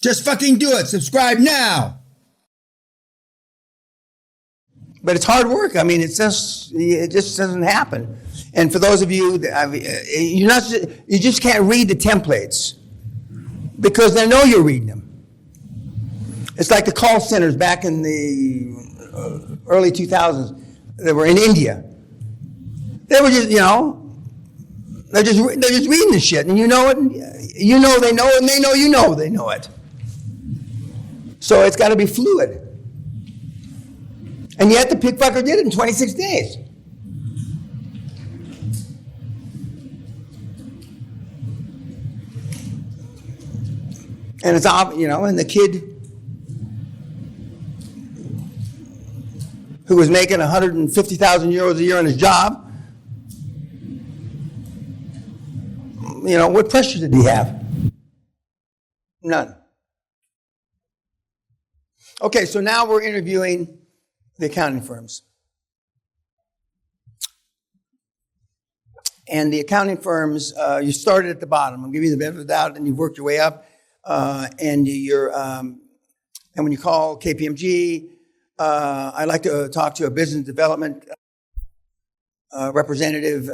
Just fucking do it. Subscribe now. But it's hard work. I mean, it just doesn't happen. And for those of you, you just can't read the templates because they know you're reading them. It's like the call centers back in the early 2000s that were in India. They were just, they're just reading the shit, and you know it. You know they know it, and they know you know they know it. So it's got to be fluid. And yet the pig fucker did it in 26 days. And it's and the kid who was making 150,000 euros a year on his job, what pressure did he have? None. Okay, so now we're interviewing the accounting firms. And the accounting firms, you started at the bottom. I'll give you the benefit of the doubt, and you've worked your way up. And when you call KPMG, I like to talk to a business development representative,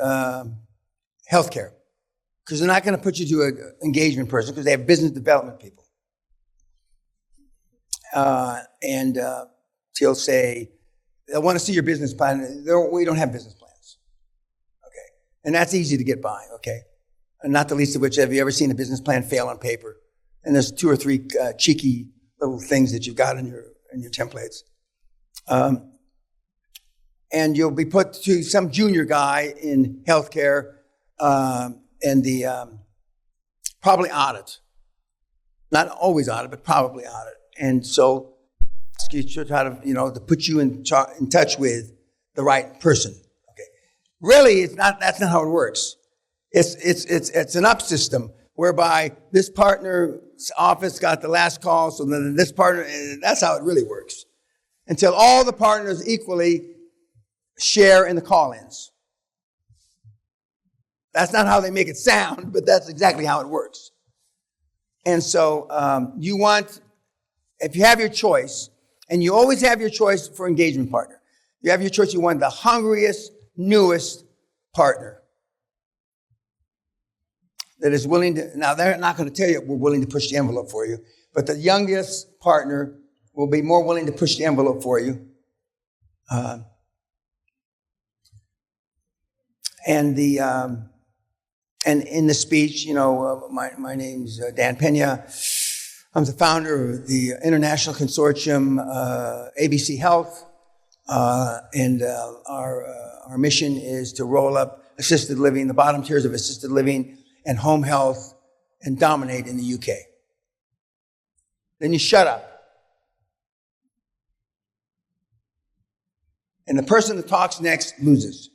healthcare, because they're not going to put you to an engagement person because they have business development people. And he'll say, they'll want to see your business plan. We don't have business plans. Okay. And that's easy to get by, okay? And not the least of which, have you ever seen a business plan fail on paper? And there's 2 or 3 cheeky little things that you've got in your templates. And you'll be put to some junior guy in healthcare and the probably audit. Not always audit, but probably audit. And so you should try to put you in touch with the right person. Okay. Really, that's not how it works. It's an up system whereby this partner's office got the last call, so then this partner, and that's how it really works. Until all the partners equally share in the call-ins. That's not how they make it sound, but that's exactly how it works. And so if you have your choice, and you always have your choice for engagement partner, you have your choice, you want the hungriest, newest partner that is willing to, now they're not going to tell you we're willing to push the envelope for you, but the youngest partner will be more willing to push the envelope for you. And in the speech, my name's Dan Peña. I'm the founder of the International Consortium, ABC Health, and our mission is to roll up assisted living, the bottom tiers of assisted living and home health, and dominate in the UK. Then you shut up. And the person that talks next loses.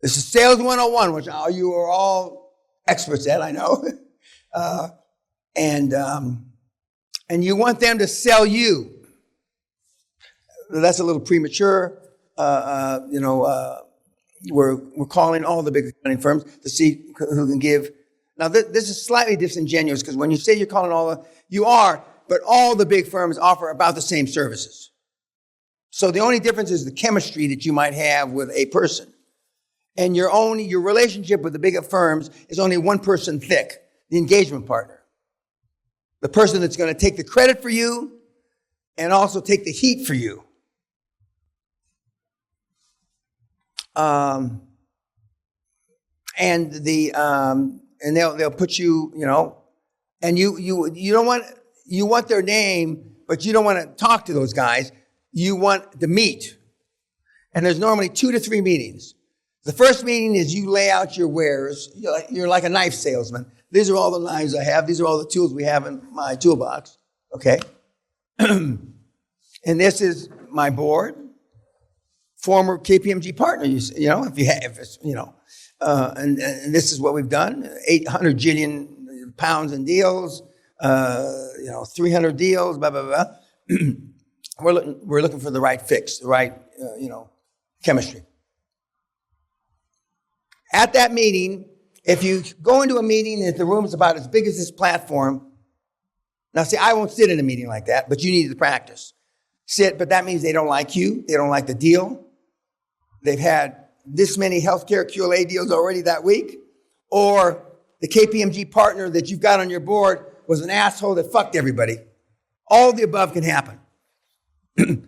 This is Sales 101, which you are all experts at, I know. And you want them to sell you. That's a little premature. We're calling all the big accounting firms to see who can give. Now, this is slightly disingenuous because when you say you're calling you are, but all the big firms offer about the same services. So the only difference is the chemistry that you might have with a person. And your relationship with the bigger firms is only one person thick, the engagement partner. The person that's going to take the credit for you and also take the heat for you. And they'll put you, and you don't want, you want their name, but you don't want to talk to those guys. You want to meet. And there's normally 2 to 3 meetings. The first meeting is you lay out your wares. You're like a knife salesman. These are all the knives I have. These are all the tools we have in my toolbox. Okay. And this is my board. Former KPMG partner, if you have, and this is what we've done: 800 jillion pounds in deals, 300 deals, blah blah blah. We're looking for the right fix, the right chemistry. At that meeting, If you go into a meeting and the room's about as big as this platform, now see, I won't sit in a meeting like that, but you need to practice. Sit, but that means they don't like you. They don't like the deal. They've had this many healthcare QLA deals already that week. Or the KPMG partner that you've got on your board was an asshole that fucked everybody. All the above can happen.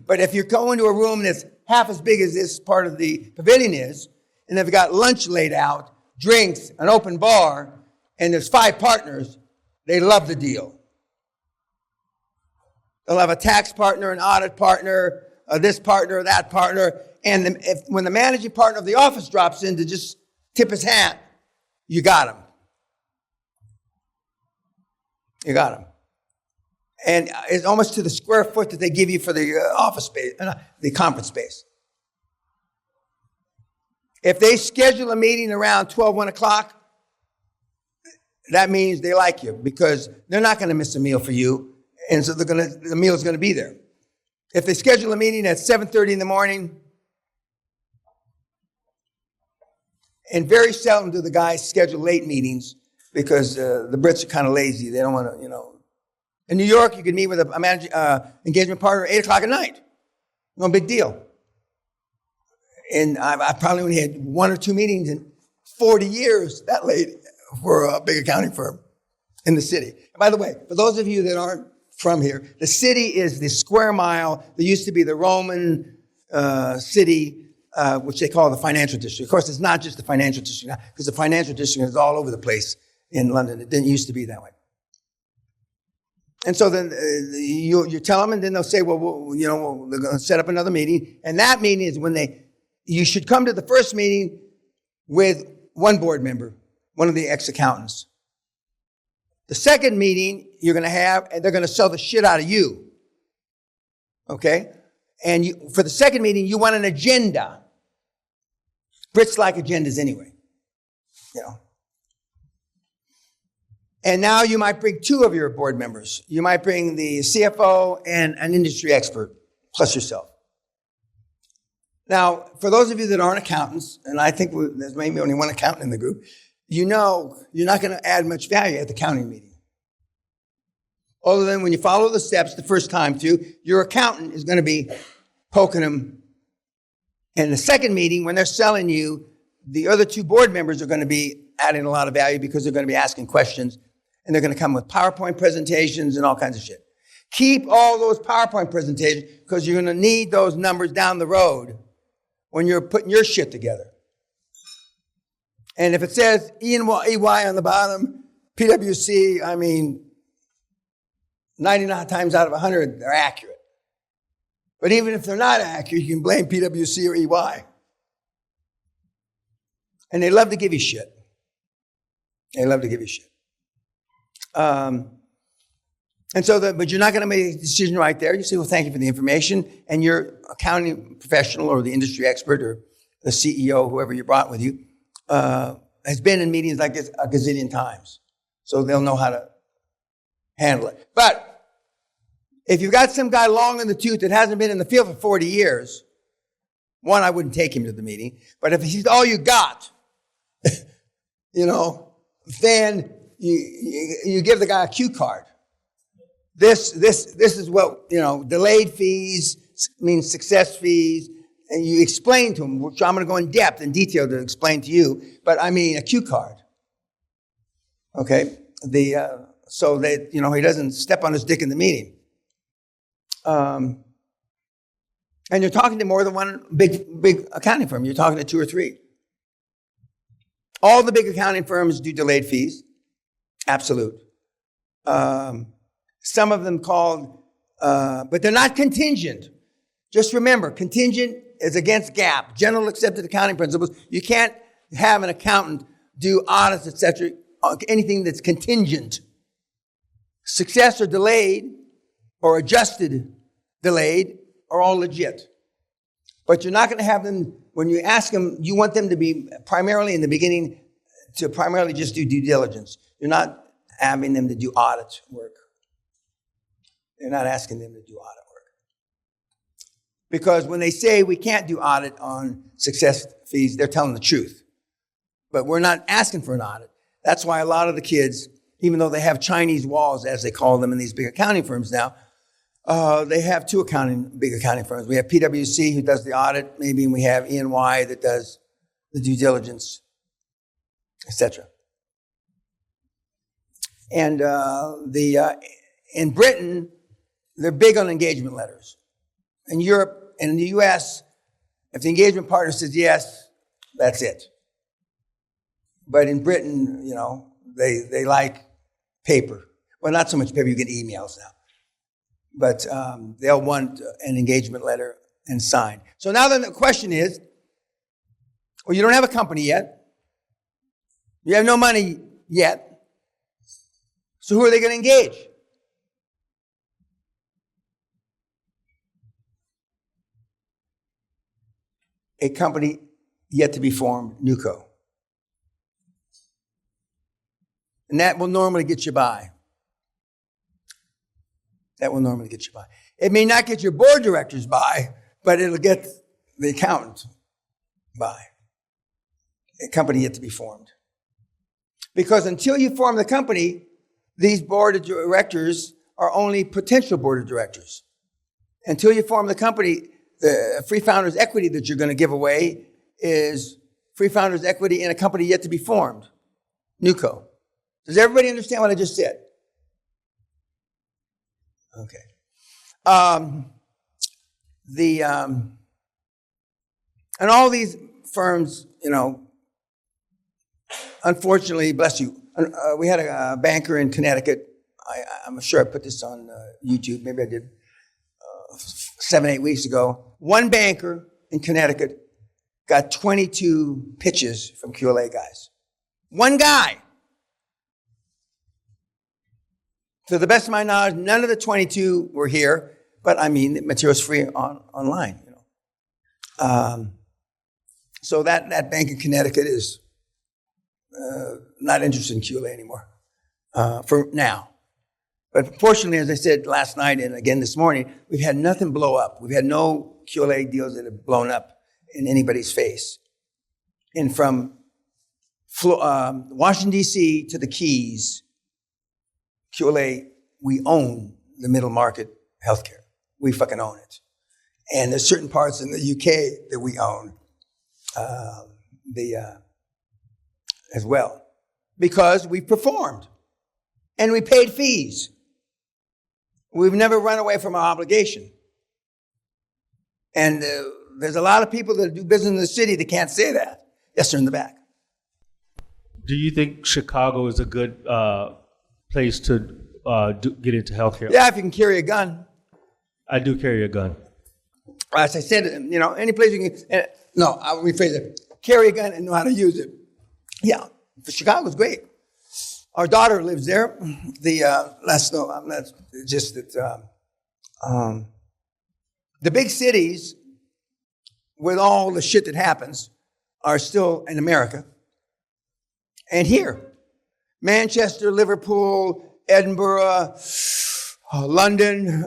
But if you go into a room that's half as big as this part of the pavilion is, and they've got lunch laid out, drinks, an open bar, and there's 5 partners, they love the deal. They'll have a tax partner, an audit partner, this partner, that partner. And when the managing partner of the office drops in to just tip his hat, you got him. You got him. And it's almost to the square foot that they give you for the office space, the conference space. If they schedule a meeting around 12, 1 o'clock, that means they like you because they're not going to miss a meal for you. And so the meal's going to be there. If they schedule a meeting at 7:30 in the morning, and very seldom do the guys schedule late meetings because the Brits are kind of lazy. They don't want to, In New York, you can meet with a managing engagement partner at 8 o'clock at night. No big deal. And I probably only had 1 or 2 meetings in 40 years that late for a big accounting firm in the city. And by the way, for those of you that aren't from here, the city is the square mile that used to be the Roman city, which they call the financial district. Of course, it's not just the financial district now, because the financial district is all over the place in London. It didn't used to be that way. And so then you tell them, and then they'll say, well, they're going to set up another meeting. And that meeting is when you should come to the first meeting with one board member, one of the ex-accountants. The second meeting you're going to have, and they're going to sell the shit out of you. Okay? And for the second meeting, you want an agenda. Brits like agendas anyway. And now you might bring 2 of your board members. You might bring the CFO and an industry expert, plus yourself. Now, for those of you that aren't accountants, and I think there's maybe only one accountant in the group, you're not going to add much value at the accounting meeting. Other than when you follow the steps the first time through, your accountant is going to be poking them. And the second meeting, when they're selling you, the other 2 board members are going to be adding a lot of value because they're going to be asking questions. And they're going to come with PowerPoint presentations and all kinds of shit. Keep all those PowerPoint presentations because you're going to need those numbers down the road when you're putting your shit together. And if it says EY on the bottom, PwC, 99 times out of 100, they're accurate. But even if they're not accurate, you can blame PwC or EY. And they love to give you shit. They love to give you shit. But you're not going to make a decision right there. You say, well, thank you for the information. And your accounting professional or the industry expert or the CEO, whoever you brought with you, has been in meetings like this a gazillion times. So they'll know how to handle it. But if you've got some guy long in the tooth that hasn't been in the field for 40 years, one, I wouldn't take him to the meeting. But if he's all you got, then you give the guy a cue card. This is what, delayed fees means success fees. And you explain to him, which I'm going to go in depth and detail to explain to you, but I mean a cue card. Okay? So that, he doesn't step on his dick in the meeting. And you're talking to more than one big accounting firm. You're talking to 2 or 3. All the big accounting firms do delayed fees. Absolute. Some of them called, but they're not contingent. Just remember, contingent is against GAAP, general accepted accounting principles. You can't have an accountant do audits, etc., anything that's contingent. Success or delayed or adjusted delayed are all legit. But you're not going to have them, when you ask them, you want them to be primarily in the beginning to primarily just do due diligence. You're not having them to do audit work. You're not asking them to do audit work. Because when they say we can't do audit on success fees, they're telling the truth. but we're not asking for an audit. That's why a lot of the kids, even though they have Chinese walls, as they call them in these big accounting firms now, they have two big accounting firms. We have PwC, who does the audit, maybe, and we have E&Y that does the due diligence, etc. And in Britain, they're big on engagement letters. In Europe and in the U.S., if the engagement partner says yes, that's it. But in Britain, they like paper. Well, not so much paper, you get emails now. But they'll want an engagement letter and sign. So now then the question is, well, you don't have a company yet. You have no money yet. So who are they going to engage? A company yet to be formed, NewCo. And that will normally get you by. That will normally get you by. It may not get your board directors by, but it'll get the accountant by. A company yet to be formed. Because until you form the company, these board of directors are only potential board of directors. Until you form the company, the free founders equity that you're going to give away is free founders equity in a company yet to be formed, NewCo. Does everybody understand what I just said? Okay. And all these firms, unfortunately, bless you, we had a banker in Connecticut. I'm sure I put this on YouTube. Maybe I did 7-8 weeks ago. One banker in Connecticut got 22 pitches from QLA guys. One guy. To the best of my knowledge, none of the 22 were here, but the material's free online. So that bank in Connecticut is not interested in QLA anymore for now. But fortunately, as I said last night and again this morning, we've had nothing blow up. We've had no QLA deals that have blown up in anybody's face. And from Washington, D.C. to the Keys, QLA, we own the middle market healthcare. We fucking own it. And there's certain parts in the UK that we own as well. Because we performed. And we paid fees. We've never run away from our obligation. And there's a lot of people that do business in the city that can't say that. Yes, sir, in the back. Do you think Chicago is a good place to get into healthcare? Yeah, if you can carry a gun. I do carry a gun. As I said, any place you can. No, I'll rephrase it. Carry a gun and know how to use it. Yeah, Chicago's great. Our daughter lives there. That's just that. The big cities, with all the shit that happens, are still in America. And here, Manchester, Liverpool, Edinburgh, London,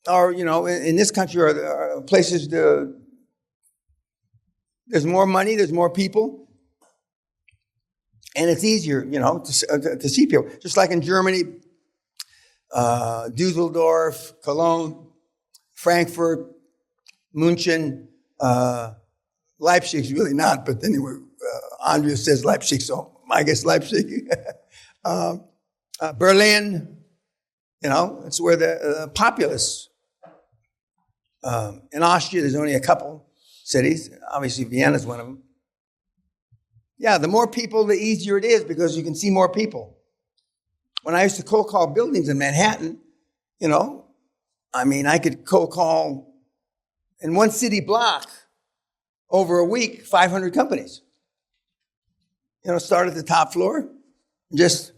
or in this country are places. There's more money. There's more people. And it's easier, to see people. Just like in Germany, Dusseldorf, Cologne, Frankfurt, München, Leipzig's really not, but anyway, Andrea says Leipzig, so I guess Leipzig. Berlin, it's where the populace. In Austria, there's only a couple cities. Obviously, Vienna's one of them. Yeah, the more people, the easier it is because you can see more people. When I used to cold call buildings in Manhattan, I could cold call in one city block over a week, 500 companies. Start at the top floor, just,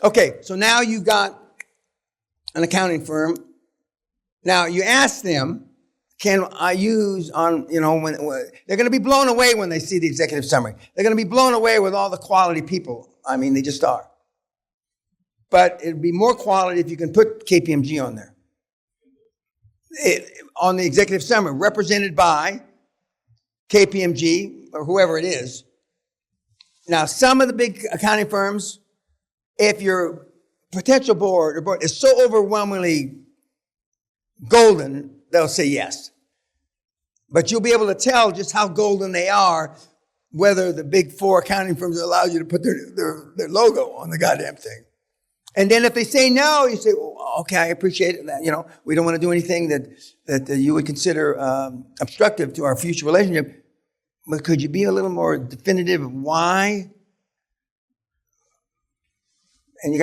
okay, so now you've got an accounting firm. Now you ask them, can I use when they're going to be blown away when they see the executive summary. They're going to be blown away with all the quality people. They just are. But it'd be more quality if you can put KPMG on there. On the executive summary, represented by KPMG, or whoever it is. Now, some of the big accounting firms, if your potential board is so overwhelmingly golden, they'll say yes. But you'll be able to tell just how golden they are, whether the big four accounting firms allow you to put their logo on the goddamn thing. And then if they say no, you say, well, okay, I appreciate it. You know, we don't want to do anything that you would consider obstructive to our future relationship. But could you be a little more definitive of why? And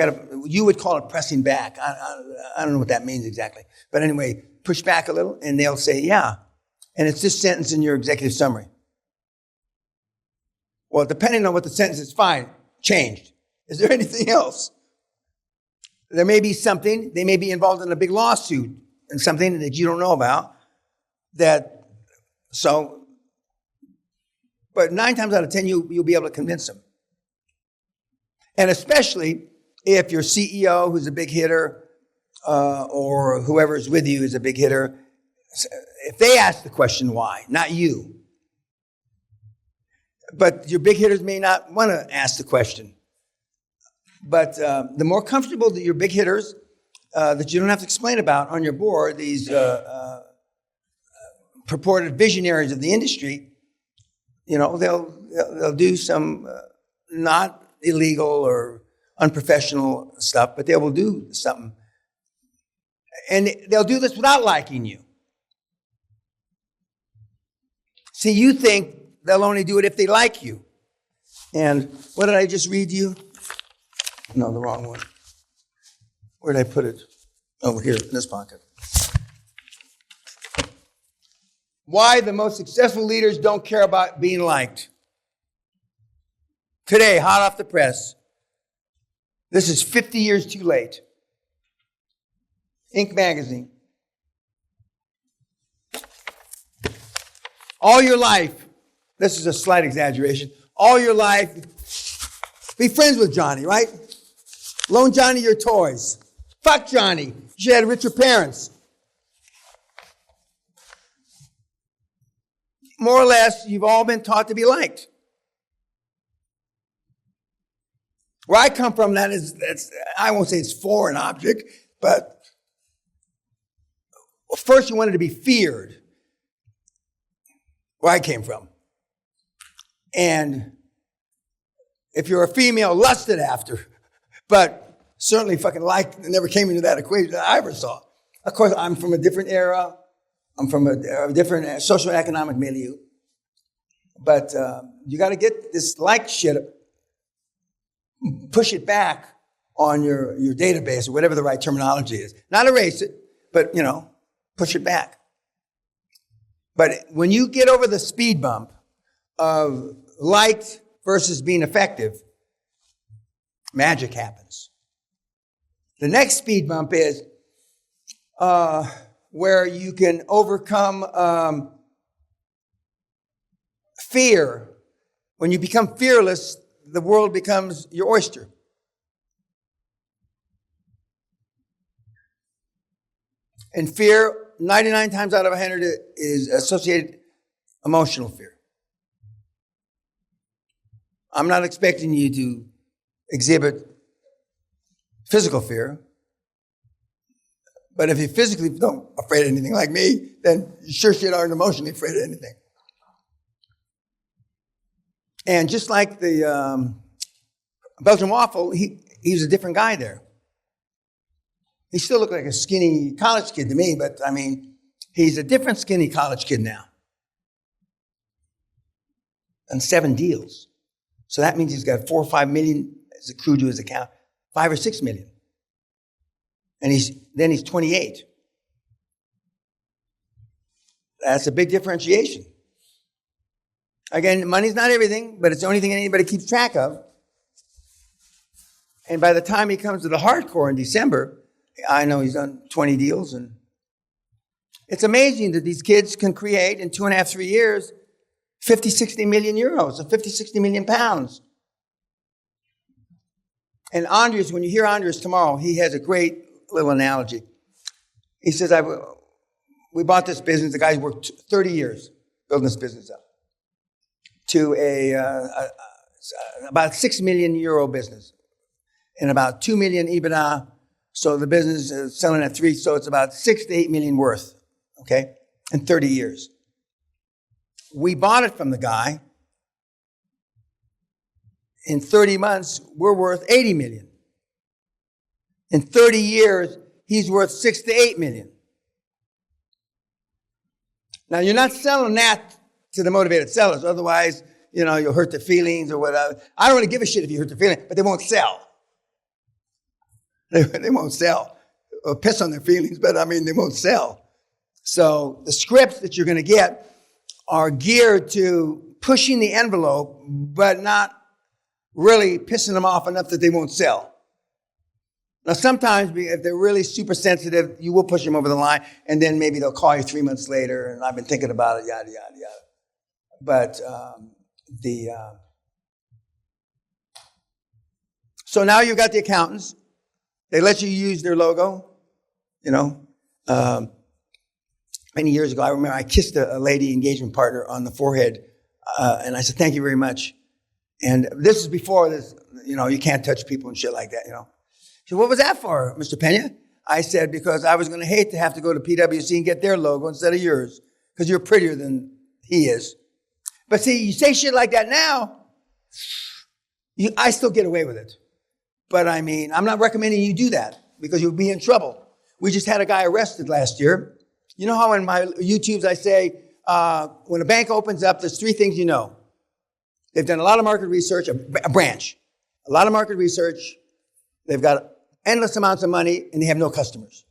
you would call it pressing back. I don't know what that means exactly. But anyway, push back a little and they'll say, yeah. And it's this sentence in your executive summary. Well, depending on what the sentence is, fine, changed. Is there anything else? There may be something, they may be involved in a big lawsuit and something that you don't know about. But 9 times out of 10, you'll be able to convince them. And especially if your CEO, who's a big hitter, or whoever's with you is a big hitter, if they ask the question why, not you. But your big hitters may not want to ask the question. But the more comfortable that your big hitters, that you don't have to explain about on your board, these purported visionaries of the industry, you know, they'll do some not illegal or unprofessional stuff, but they will do something. And they'll do this without liking you. See, you think they'll only do it if they like you. And what did I just read you? No, the wrong one. Where did I put it? Over here, in this pocket. Why the most successful leaders don't care about being liked. Today, hot off the press. This is 50 years too late. Inc. magazine. All your life, this is a slight exaggeration, all your life, be friends with Johnny, right? Loan Johnny your toys. Fuck Johnny. You should have had richer parents. More or less, you've all been taught to be liked. Where I come from, I won't say it's foreign object, but first you wanted to be feared. Where I came from. And if you're a female, lusted after. But certainly fucking liked, it never came into that equation that I ever saw. Of course, I'm from a different era. I'm from a different social and economic milieu. But you got to get this like shit, push it back on your database or whatever the right terminology is. Not erase it, but, you know, push it back. But when you get over the speed bump of liked versus being effective, magic happens. The next speed bump is where you can overcome fear. When you become fearless, the world becomes your oyster. And fear, 99 times out of 100, is associated emotional fear. I'm not expecting you to exhibit physical fear. But if you physically don't afraid of anything like me, then you sure shit aren't emotionally afraid of anything. And just like the Belgian waffle, he was a different guy there. He still looked like a skinny college kid to me, but I mean, he's a different skinny college kid now. And 7 deals. So that means he's got 4 or 5 million as accrued to his account, 5 or 6 million. And he's 28. That's a big differentiation. Again, money's not everything, but it's the only thing anybody keeps track of. And by the time he comes to the hardcore in December, I know he's done 20 deals. And it's amazing that these kids can create in 2.5, 3 years, 50, 60 million euros, or 50, 60 million pounds. And Andres, when you hear Andres tomorrow, he has a great little analogy. He says, we bought this business. The guy's worked 30 years building this business up. to about 6 million euro business and about 2 million EBITDA. So the business is selling at 3, so it's about 6 to 8 million worth, okay, in 30 years. We bought it from the guy. In 30 months, we're worth 80 million. In 30 years, he's worth 6 to 8 million. Now, you're not selling that to the motivated sellers. Otherwise, you'll hurt their feelings or whatever. I don't really give a shit if you hurt their feelings, but they won't sell. They won't sell. Or piss on their feelings, but they won't sell. So the scripts that you're going to get are geared to pushing the envelope, but not really pissing them off enough that they won't sell. Now, sometimes if they're really super sensitive, you will push them over the line, and then maybe they'll call you 3 months later, and I've been thinking about it, yada, yada, yada. But so now you've got the accountants. They let you use their logo, Many years ago, I remember I kissed a lady engagement partner on the forehead, and I said, "Thank you very much." And this is before this, you can't touch people and shit like that, She said, "What was that for, Mr. Peña?" I said, "Because I was going to hate to have to go to PwC and get their logo instead of yours, because you're prettier than he is." But see, you say shit like that now, I still get away with it. But I'm not recommending you do that, because you'll be in trouble. We just had a guy arrested last year. You know how in my YouTubes I say, when a bank opens up, there's 3 things you know. They've done a lot of market research, a branch, a lot of market research. They've got endless amounts of money, and they have no customers,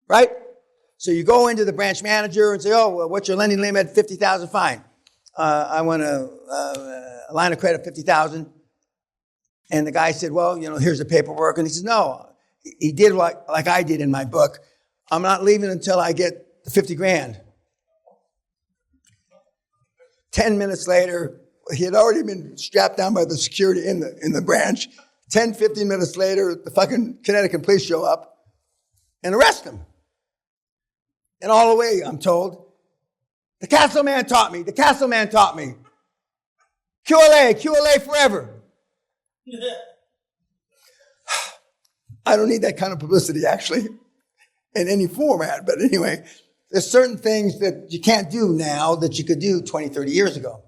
right? So you go into the branch manager and say, "Oh, well, what's your lending limit? 50,000, fine. I want a line of credit, 50,000. And the guy said, "Well, here's the paperwork." And he says, "No." He did like I did in my book. "I'm not leaving until I get the 50 grand. 10 minutes later, he had already been strapped down by the security in the branch. 10, 15 minutes later, the fucking Connecticut police show up and arrest him. And all the way, I'm told, "The Castle man taught me. The Castle man taught me. QLA forever." I don't need that kind of publicity, actually, in any format. But anyway, there's certain things that you can't do now that you could do 20, 30 years ago.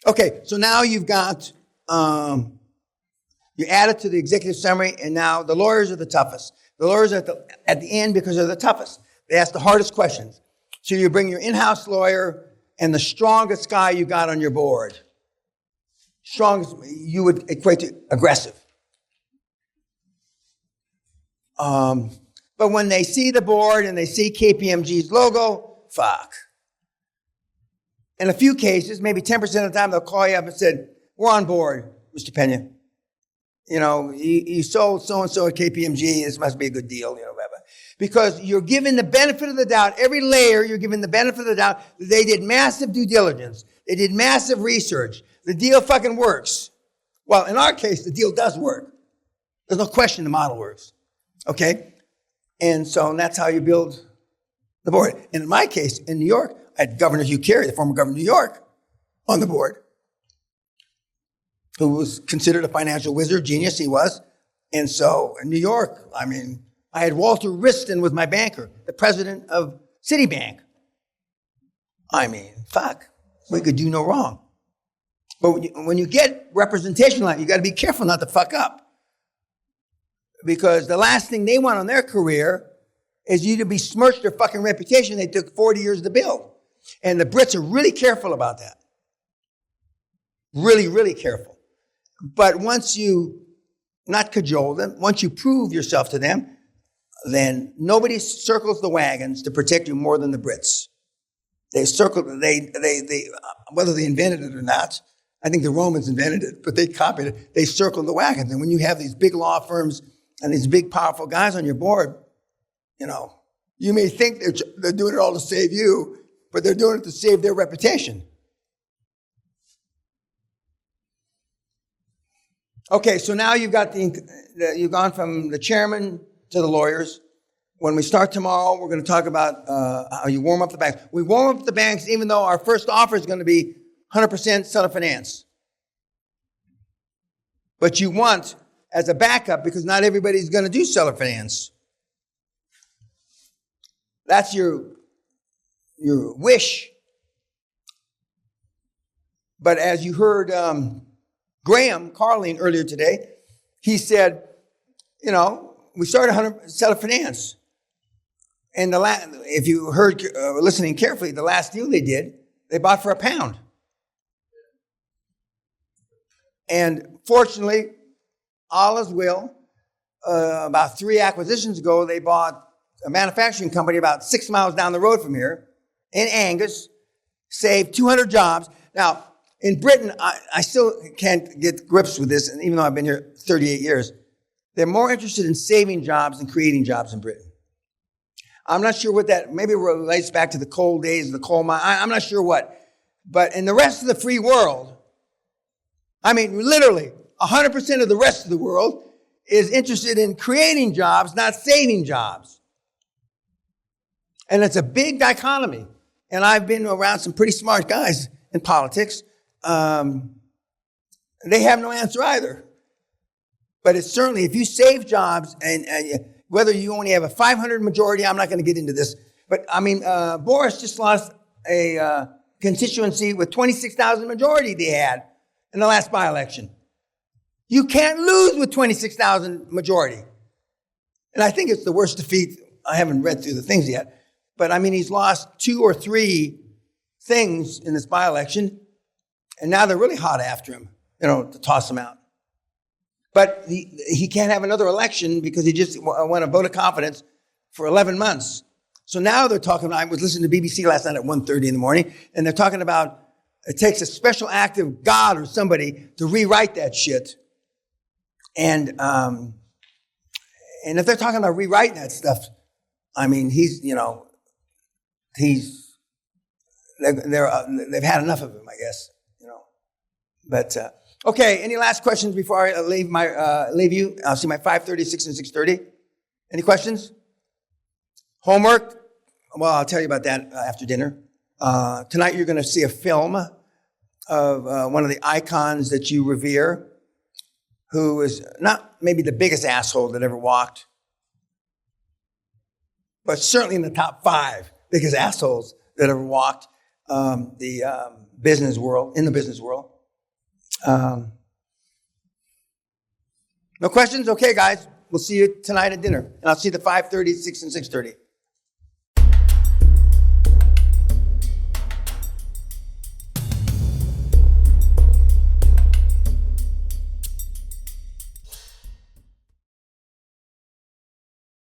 Okay, so now you've got, you add it to the executive summary, and now the lawyers are the toughest. The lawyers are at the end because they're the toughest. They ask the hardest questions. So you bring your in-house lawyer and the strongest guy you got on your board. Strongest, you would equate to aggressive. But when they see the board and they see KPMG's logo, fuck. In a few cases, maybe 10% of the time, they'll call you up and say, "We're on board, Mr. Peña. You sold so-and-so at KPMG. This must be a good deal, whatever." Because you're given the benefit of the doubt. Every layer, you're given the benefit of the doubt. They did massive due diligence. They did massive research. The deal fucking works. Well, in our case, the deal does work. There's no question the model works. Okay? And so that's how you build the board. And in my case, in New York, I had Governor Hugh Carey, the former governor of New York, on the board, who was considered a financial wizard, genius he was. And so in New York, I had Walter Wriston was my banker, the president of Citibank. Fuck, we could do no wrong. But when you get representation like that, you got to be careful not to fuck up. Because the last thing they want on their career is you to besmirch their fucking reputation they took 40 years to build. And the Brits are really careful about that. Really, really careful. But once you not cajole them, once you prove yourself to them, then nobody circles the wagons to protect you more than the Brits. They whether they invented it or not, I think the Romans invented it, but they copied it. They circled the wagons. And when you have these big law firms and these big, powerful guys on your board, you may think they're doing it all to save you, but they're doing it to save their reputation. Okay, so now you've got you've gone from the chairman to the lawyers, when we start tomorrow, we're going to talk about how you warm up the banks. We warm up the banks even though our first offer is going to be 100% seller finance. But you want as a backup because not everybody's going to do seller finance. That's your wish. But as you heard Graham Carling earlier today, he said, we started 100 seller finance. And if you heard listening carefully, the last deal they did, they bought for £1. And fortunately, all is well. About 3 acquisitions ago, they bought a manufacturing company about 6 miles down the road from here in Angus, saved 200 jobs. Now, in Britain, I still can't get grips with this, and even though I've been here 38 years, they're more interested in saving jobs than creating jobs in Britain. I'm not sure what that, maybe relates back to the coal days of the coal mine. I'm not sure what. But in the rest of the free world, I mean, literally, 100% of the rest of the world is interested in creating jobs, not saving jobs. And it's a big dichotomy. And I've been around some pretty smart guys in politics. They have no answer either. But it's certainly, if you save jobs, and whether you only have a 500 majority, I'm not going to get into this. But, I mean, Boris just lost a constituency with 26,000 majority they had in the last by-election. You can't lose with 26,000 majority. And I think it's the worst defeat. I haven't read through the things yet. But, I mean, he's lost 2 or 3 things in this by-election. And now they're really hot after him, to toss him out. But he can't have another election because he just won a vote of confidence for 11 months. So now they're talking, I was listening to BBC last night at 1:30 in the morning, and they're talking about it takes a special act of God or somebody to rewrite that shit. And if they're talking about rewriting that stuff, I mean, they've had enough of him, I guess, But, okay, any last questions before I leave you? I'll see my 5:30, 6, and 6:30. Any questions? Homework? Well, I'll tell you about that after dinner. Tonight you're going to see a film of one of the icons that you revere, who is not maybe the biggest asshole that ever walked, but certainly in the top 5 biggest assholes that ever walked in the business world. No questions? Okay, guys. We'll see you tonight at dinner. And I'll see you at 5:30, 6, and 6:30.